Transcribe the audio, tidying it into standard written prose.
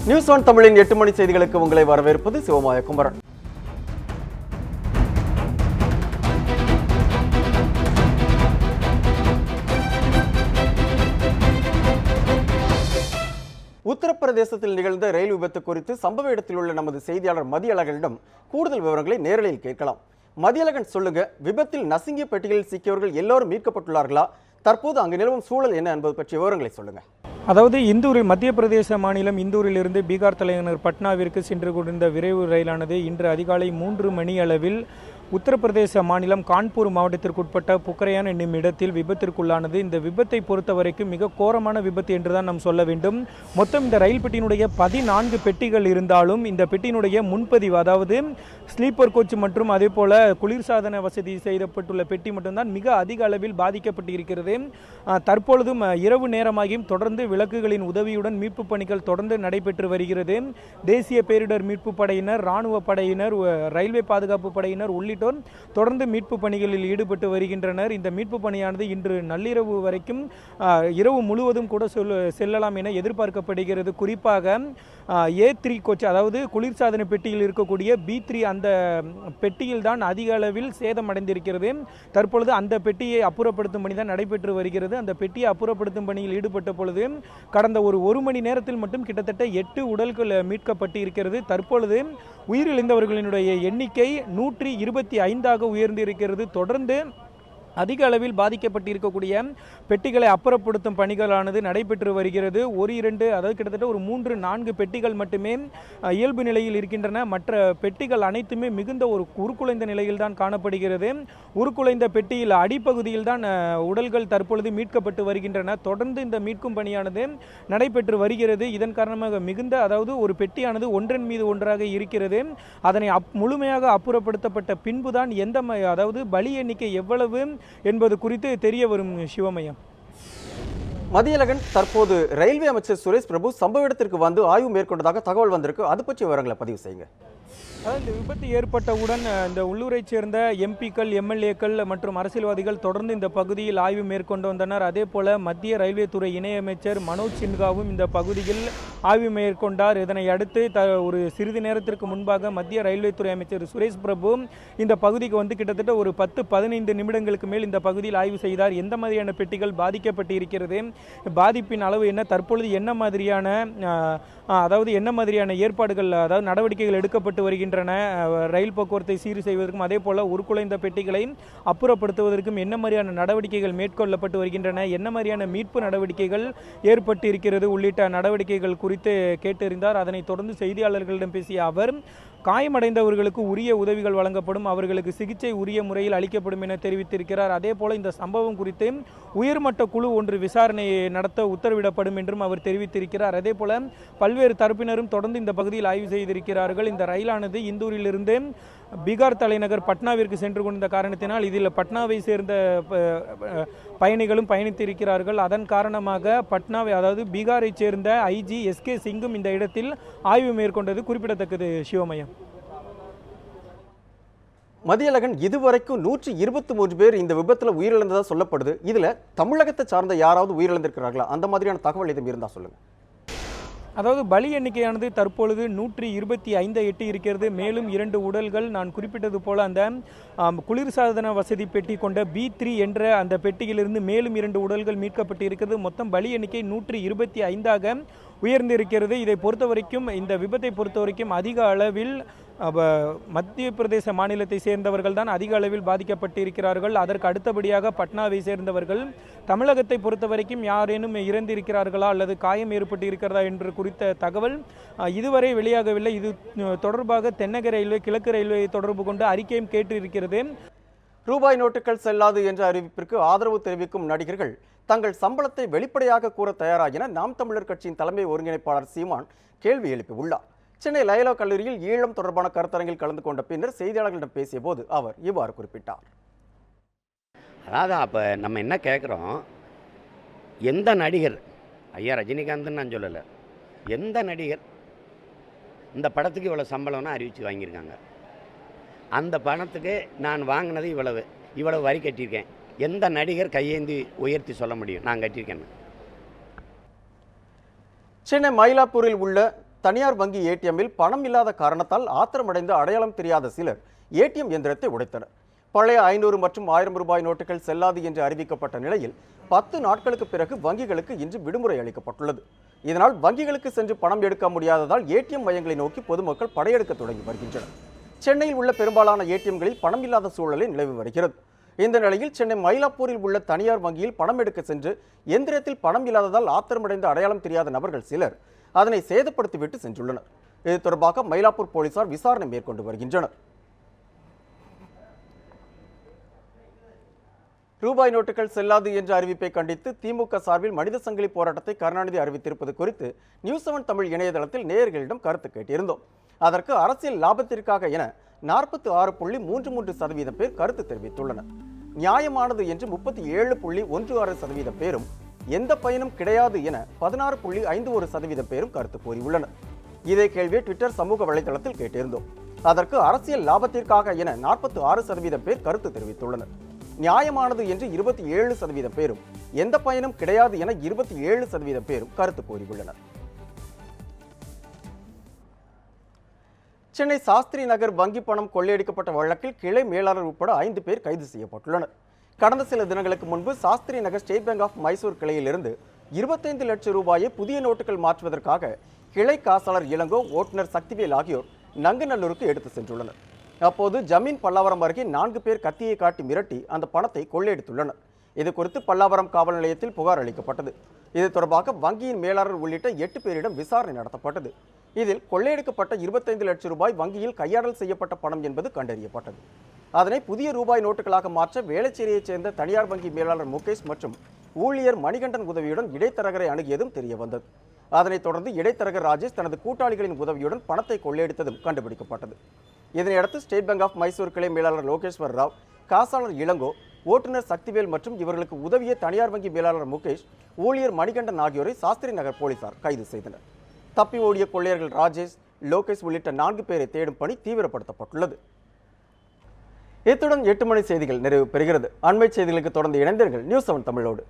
News one தமிழின் 8 மணி செய்திகளுக்கு உங்களை வரவேற்பது சிவமாய குமரன். உத்தரப்பிரதேசத்தில் நிகழ்ந்த ரயில் விபத்து குறித்து சம்பவ இடத்தில் உள்ள நமது செய்தியாளர் மதியழகனிடம் கூடுதல் விவரங்களை நேரலையில் கேட்கலாம். மதியழகன், சொல்லுங்க, விபத்தில் நசுங்கிய பெட்டிகளில் சிக்கியவர்கள் எல்லோரும் மீட்கப்பட்டுள்ளார்களா? தற்போது அங்கு நிலவும் சூழல் என்ன என்பது பற்றிய விவரங்களை சொல்லுங்க. அதாவது இந்தூரில் மத்திய பிரதேச மாநிலம் இந்தூரிலிருந்து பீகார் தலைநகர் பட்னாவிற்கு சென்று கொண்டிருந்த விரைவு ரயிலானது இன்று அதிகாலை 3 மணி அளவில் உத்தரப்பிரதேச மாநிலம் கான்பூர் மாவட்டத்திற்குட்பட்ட புக்கரையான் என்னும் இடத்தில் விபத்திற்குள்ளானது. இந்த விபத்தை பொறுத்த வரைக்கும் மிக கோரமான விபத்து என்றுதான் நாம் சொல்ல வேண்டும். மொத்தம் இந்த ரயில் பெட்டியினுடைய 14 பெட்டிகள் இருந்தாலும் இந்த பெட்டியினுடைய முன்பதிவு, அதாவது ஸ்லீப்பர் கோச் மற்றும் அதே போல குளிர்சாதன வசதி செய்யப்பட்டுள்ள பெட்டி மட்டும்தான் மிக அதிக அளவில் பாதிக்கப்பட்டு இருக்கிறது. தற்பொழுதும் இரவு நேரமாகியும் தொடர்ந்து விளக்குகளின் உதவியுடன் மீட்பு பணிகள் தொடர்ந்து நடைபெற்று வருகிறது. தேசிய பேரிடர் மீட்பு படையினர், இராணுவ படையினர், ரயில்வே பாதுகாப்பு படையினர் உள்ளிட்ட தொடர்ந்து மீட்பு பணிகளில் ஈடுபட்டு வருகின்றனர். இந்த மீட்பு பணியானது இன்று நள்ளிரவு வரைக்கும் இரவு முழுவதும் கூட செல்லலாம் என எதிர்பார்க்கப்படுகிறது. குறிப்பாக A3 கோச், அதாவது குளிர்சாதன பெட்டியில் இருக்கக்கூடிய B3 அந்த பெட்டியில் தான் அதிக அளவில் சேதம் அடைந்திருக்கிறது. தற்பொழுது அந்த பெட்டியை அப்புறப்படுத்தும் பணி தான் நடைபெற்று வருகிறது. அந்த பெட்டியை அப்புறப்படுத்தும் பணியில் ஈடுபட்ட பொழுது கடந்த ஒரு மணி நேரத்தில் மட்டும் கிட்டத்தட்ட 8 உடல்கள் மீட்கப்பட்டு இருக்கிறது. தற்பொழுது உயிரிழந்தவர்களினுடைய எண்ணிக்கை 125ஆக உயர்ந்திருக்கிறது. தொடர்ந்து அதிக அளவில் பாதிக்கப்பட்டிருக்கக்கூடிய பெட்டிகளை அப்புறப்படுத்தும் பணிகளானது நடைபெற்று வருகிறது. அதாவது கிட்டத்தட்ட 3-4 பெட்டிகள் மட்டுமே இயல்பு நிலையில் இருக்கின்றன. மற்ற பெட்டிகள் அனைத்துமே மிகுந்த ஒரு உருக்குலைந்த நிலையில் தான் காணப்படுகிறது. உருக்குலைந்த பெட்டியில் அடிப்பகுதியில் தான் உடல்கள் தற்பொழுது மீட்கப்பட்டு வருகின்றன. தொடர்ந்து இந்த மீட்கும் பணியானது நடைபெற்று வருகிறது. இதன் காரணமாக அதாவது ஒரு பெட்டியானது ஒன்றன் மீது ஒன்றாக இருக்கிறது. அதனை முழுமையாக அப்புறப்படுத்தப்பட்ட பின்புதான் அதாவது பலி எண்ணிக்கை எவ்வளவு என்பது குறித்து தெரிய வரும். சிவமயம். மதியழகன், தற்போது ரயில்வே அமைச்சர் சுரேஷ் பிரபு சம்பவ இடத்திற்கு வந்து ஆய்வு மேற்கொண்டதாக தகவல் வந்திருக்கு. அது பற்றிய விவரங்களை பதிவு செய்யுங்க. அதாவது இந்த விபத்து ஏற்பட்டவுடன் இந்த உள்ளூரைச் சேர்ந்த எம்பிக்கள், எம்எல்ஏக்கள் மற்றும் அரசியல்வாதிகள் தொடர்ந்து இந்த பகுதியில் ஆய்வு மேற்கொண்டு வந்தனர். அதே போல மத்திய ரயில்வே துறை இணையமைச்சர் மனோஜ் சின்ஹாவும் இந்த பகுதியில் ஆய்வு மேற்கொண்டார். இதனை அடுத்து ஒரு சிறிது நேரத்திற்கு முன்பாக மத்திய ரயில்வே துறை அமைச்சர் சுரேஷ் பிரபு இந்த பகுதிக்கு வந்து கிட்டத்தட்ட ஒரு 10-15 நிமிடங்களுக்கு மேல் இந்த பகுதியில் ஆய்வு செய்தார். எந்த மாதிரியான பெட்டிகள் பாதிக்கப்பட்டு இருக்கிறது, பாதிப்பின் அளவு என்ன, தற்பொழுது என்ன மாதிரியான ஏற்பாடுகள், அதாவது நடவடிக்கைகள் எடுக்கப்பட்டு வருகின்றன, ரயில் போக்குவரத்தை சீர் செய்வதற்கும் அதே போல உருக்குலைந்த பெட்டிகளை அப்புறப்படுத்துவதற்கும் என்ன மாதிரியான நடவடிக்கைகள் மேற்கொள்ளப்பட்டு வருகின்றன, என்ன மாதிரியான மீட்பு நடவடிக்கைகள் ஏற்பட்டு இருக்கிறது உள்ளிட்ட நடவடிக்கைகள் குறித்து கேட்டறிந்தார். அதனைத் தொடர்ந்து செய்தியாளர்களிடம் பேசிய அவர், காயமடைந்தவர்களுக்கு உரிய உதவிகள் வழங்கப்படும், அவர்களுக்கு சிகிச்சை உரிய முறையில் அளிக்கப்படும் என தெரிவித்திருக்கிறார். அதே போல இந்த சம்பவம் குறித்து உயர்மட்ட குழு ஒன்று விசாரணை நடத்த உத்தரவிடப்படும் என்றும் அவர் தெரிவித்திருக்கிறார். அதே போல பல்வேறு தரப்பினரும் தொடர்ந்து இந்த பகுதியில் ஆய்வு செய்திருக்கிறார்கள். இந்த ரயிலானது இந்தூரிலிருந்து பீகார் தலைநகர் பட்னாவிற்கு சென்று கொண்ட காரணத்தினால் இதில் பட்னாவை சேர்ந்த பயணிகளும் பயணித்திருக்கிறார்கள். அதன் காரணமாக அதாவது பீகாரை சேர்ந்த IG SK சிங்கும் இந்த இடத்தில் ஆய்வு மேற்கொண்டது குறிப்பிடத்தக்கது. சிவமயம். மதியழகன், இதுவரைக்கும் 123 பேர் இந்த விபத்தில் உயிரிழந்ததாக சொல்லப்படுது. இதுல தமிழகத்தை சார்ந்த யாராவது உயிரிழந்திருக்கிறார்களா? அந்த மாதிரியான தகவல் எதுவும் இருந்தா சொல்லுங்க. அதாவது பலி எண்ணிக்கையானது தற்பொழுது 125 எட்டி இருக்கிறது. மேலும் 2 உடல்கள், நான் குறிப்பிட்டது போல அந்த குளிர்சாதன வசதி பெட்டி கொண்ட B3 என்ற அந்த பெட்டியிலிருந்து மேலும் 2 உடல்கள் மீட்கப்பட்டு இருக்கிறது. மொத்தம் பலி எண்ணிக்கை 125ஆக உயர்ந்திருக்கிறது. இதை பொறுத்தவரைக்கும், இந்த விபத்தை பொறுத்தவரைக்கும் அதிக அளவில் மத்திய பிரதேச மாநிலத்தை சேர்ந்தவர்கள் தான் அதிக அளவில் பாதிக்கப்பட்டிருக்கிறார்கள். அதற்கு அடுத்தபடியாக பட்னாவை சேர்ந்தவர்கள். தமிழகத்தை பொறுத்தவரைக்கும் யாரேனும் இறந்திருக்கிறார்களா அல்லது காயம் ஏற்பட்டு இருக்கிறதா என்று குறித்த தகவல் இதுவரை வெளியாகவில்லை. இது தொடர்பாக தென்னக ரயில்வே, கிழக்கு ரயில்வே தொடர்பு கொண்டு அறிக்கையும் கேட்டிருக்கிறது. ரூபாய் நோட்டுகள் செல்லாது என்ற அறிவிப்பிற்கு ஆதரவு தெரிவிக்கும் நடிகர்கள் தங்கள் சம்பளத்தை வெளிப்படையாக கூற தயாராகின நாம் தமிழர் கட்சியின் தலைமை ஒருங்கிணைப்பாளர் சீமான் கேள்வி எழுப்பியுள்ளார். சென்னை லயோலா கல்லூரியில் ஈழம் தொடர்பான கருத்தரங்கில் கலந்து கொண்ட பின்னர் செய்தியாளர்களிடம் பேசிய போது அவர் இவ்வாறு குறிப்பிட்டார். அதாவது அப்போ நம்ம என்ன கேட்குறோம், எந்த நடிகர், ஐயா ரஜினிகாந்த்னு நான் சொல்லலை, எந்த நடிகர் இந்த படத்துக்கு இவ்வளோ சம்பளம்னு அறிவித்து வாங்கியிருக்காங்க, அந்த பணத்துக்கு நான் வாங்கினது இவ்வளவு வரி கட்டியிருக்கேன், எந்த நடிகர் கையேந்தி உயர்த்தி சொல்ல முடியும் நான் கட்டியிருக்கேன்னு? சென்னை மயிலாப்பூரில் உள்ள தனியார் வங்கி ஏடிஎம்மில் பணம் இல்லாத காரணத்தால் ஆத்திரமடைந்த அடையாளம் தெரியாத சிலர் ஏடிஎம் எந்திரத்தை உடைத்தனர். பழைய 500 மற்றும் 1000 ரூபாய் நோட்டுகள் செல்லாது என்று அறிவிக்கப்பட்ட நிலையில் 10 நாட்களுக்கு பிறகு வங்கிகளுக்கு இன்று விடுமுறை அளிக்கப்பட்டுள்ளது. இதனால் வங்கிகளுக்கு சென்று பணம் எடுக்க முடியாததால் ஏடிஎம் மையங்களை நோக்கி பொதுமக்கள் படையெடுக்க தொடங்கி வருகின்றனர். சென்னையில் உள்ள பெரும்பாலான ஏடிஎம்களில் பணம் இல்லாத சூழலை நிலவி வருகிறது. இந்த நிலையில் சென்னை மயிலாப்பூரில் உள்ள தனியார் வங்கியில் பணம் எடுக்க சென்று எந்திரத்தில் பணம் இல்லாததால் ஆத்திரமடைந்த அடையாளம் தெரியாத நபர்கள் சிலர் அதனை சேதப்படுத்திவிட்டு சென்றுள்ளனர். இது தொடர்பாக மயிலாப்பூர் போலீசார் விசாரணை மேற்கொண்டு வருகின்றனர். ரூபாய் நோட்டுகள் செல்லாது என்ற அறிவிப்பை கண்டித்து திமுக சார்பில் மனித சங்கிலி போராட்டத்தை கருணாநிதி அறிவித்திருப்பது குறித்து நியூஸ்7 தமிழ் இணையதளத்தில் நேயர்களிடம் கருத்து கேட்டிருந்தோம். அதற்கு அரசியல் லாபத்திற்காக என 46.33% பேர் கருத்து தெரிவித்துள்ளனர். நியாயமானது என்று 37.16% பேரும், எந்த பயனும் கிடையாது என 16.51% பேரும் கருத்து கூறியுள்ளனர். இதே கேள்வியை ட்விட்டர் சமூக வலைதளத்தில் கேட்டிருந்தோம். அதற்கு அரசியல் லாபத்திற்காக என 46% பேர் கருத்து தெரிவித்துள்ளனர். நியாயமானது என்று 27% பேரும், எந்த பயனும் கிடையாது என 27% பேரும் கருத்து கூறியுள்ளனர். சென்னை சாஸ்திரி நகர் வங்கி பணம் கொள்ளையடிக்கப்பட்ட வழக்கில் கிளை மேலாளர் உட்பட 5 பேர் கைது செய்யப்பட்டுள்ளனர். கடந்த சில தினங்களுக்கு முன்பு சாஸ்திரி நகர் ஸ்டேட் பேங்க் ஆஃப் மைசூர் கிளையிலிருந்து 25 லட்சம் ரூபாயை புதிய நோட்டுகள் மாற்றுவதற்காக கிளை காசாளர் இளங்கோ, ஓட்டுநர் சக்திவேல் ஆகியோர் நங்கநல்லூருக்கு எடுத்து சென்றுள்ளனர். அப்போது ஜமீன் பல்லாவரம் அருகே 4 பேர் கத்தியை காட்டி மிரட்டி அந்த பணத்தை கொள்ளையடித்துள்ளனர். இது குறித்து பல்லாவரம் காவல் நிலையத்தில் புகார் அளிக்கப்பட்டது. இது தொடர்பாக வங்கியின் மேலாளர் உள்ளிட்ட 8 பேரிடம் விசாரணை நடத்தப்பட்டது. இதில் கொள்ளையடிக்கப்பட்ட 25 லட்சம் ரூபாய் வங்கியில் கையாடல் செய்யப்பட்ட பணம் என்பது கண்டறியப்பட்டது. அதனை புதிய ரூபாய் நோட்டுகளாக மாற்ற வேளச்சேரியைச் சேர்ந்த தனியார் வங்கி மேலாளர் முகேஷ் மற்றும் ஊழியர் மணிகண்டன் உதவியுடன் இடைத்தரகரை அணுகியதும் தெரிய வந்தது. அதனைத் தொடர்ந்து இடைத்தரகர் ராஜேஷ் தனது கூட்டாளிகளின் உதவியுடன் பணத்தை கொள்ளையடித்ததும் கண்டுபிடிக்கப்பட்டது. இதனையடுத்து ஸ்டேட் பேங்க் ஆஃப் மைசூர் கிளை மேலாளர் லோகேஸ்வர் ராவ், காசாளர் இளங்கோ, ஓட்டுநர் சக்திவேல் மற்றும் இவர்களுக்கு உதவிய தனியார் வங்கி மேலாளர் முகேஷ், ஊழியர் மணிகண்டன் ஆகியோரை சாஸ்திரி நகர் போலீசார் கைது செய்தனர். தப்பி ஓடிய கொள்ளையர்கள் ராஜேஷ், லோகேஷ் உள்ளிட்ட 4 பேரை தேடும் பணி தீவிரப்படுத்தப்பட்டுள்ளது. இத்துடன் 8 மணி செய்திகள் நிறைவு பெறுகிறது. அண்மை செய்திகளுக்கு தொடர்ந்து இணைந்தீர்கள் நியூஸ்7 தமிழோடு.